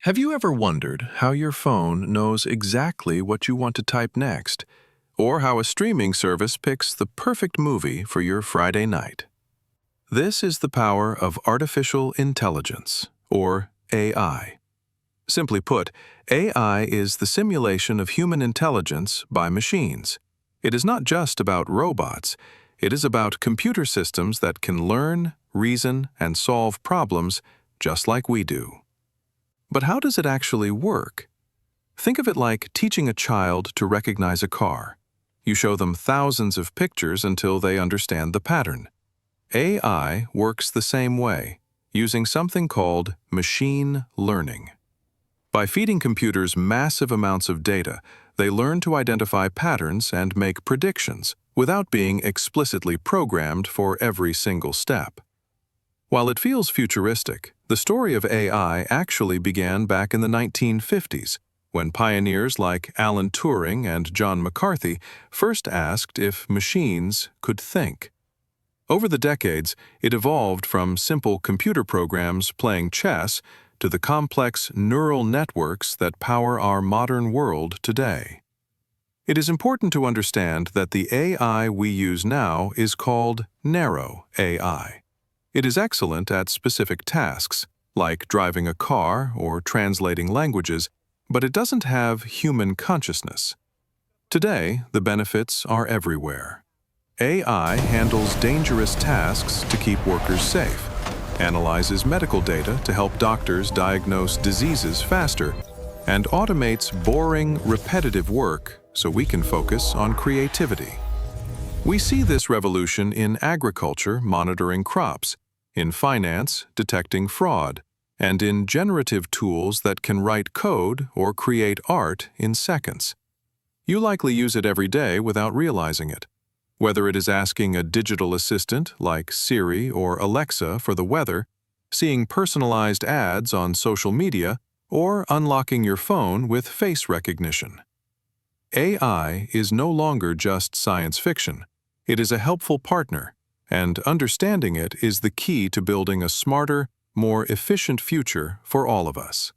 Have you ever wondered how your phone knows exactly what you want to type next, or how a streaming service picks the perfect movie for your Friday night? This is the power of artificial intelligence, or AI. Simply put, AI is the simulation of human intelligence by machines. It is not just about robots. It is about computer systems that can learn, reason, and solve problems just like we do. But how does it actually work? Think of it like teaching a child to recognize a car. You show them thousands of pictures until they understand the pattern. AI works the same way, using something called machine learning. By feeding computers massive amounts of data, they learn to identify patterns and make predictions without being explicitly programmed for every single step. While it feels futuristic, the story of AI actually began back in the 1950s, when pioneers like Alan Turing and John McCarthy first asked if machines could think. Over the decades, it evolved from simple computer programs playing chess to the complex neural networks that power our modern world today. It is important to understand that the AI we use now is called narrow AI. It is excellent at specific tasks, like driving a car or translating languages, but it doesn't have human consciousness. Today, the benefits are everywhere. AI handles dangerous tasks to keep workers safe, analyzes medical data to help doctors diagnose diseases faster, and automates boring, repetitive work so we can focus on creativity. We see this revolution in agriculture monitoring crops, in finance detecting fraud, and in generative tools that can write code or create art in seconds. You likely use it every day without realizing it. Whether it is asking a digital assistant like Siri or Alexa for the weather, seeing personalized ads on social media, or unlocking your phone with face recognition. AI is no longer just science fiction. It is a helpful partner, and understanding it is the key to building a smarter, more efficient future for all of us.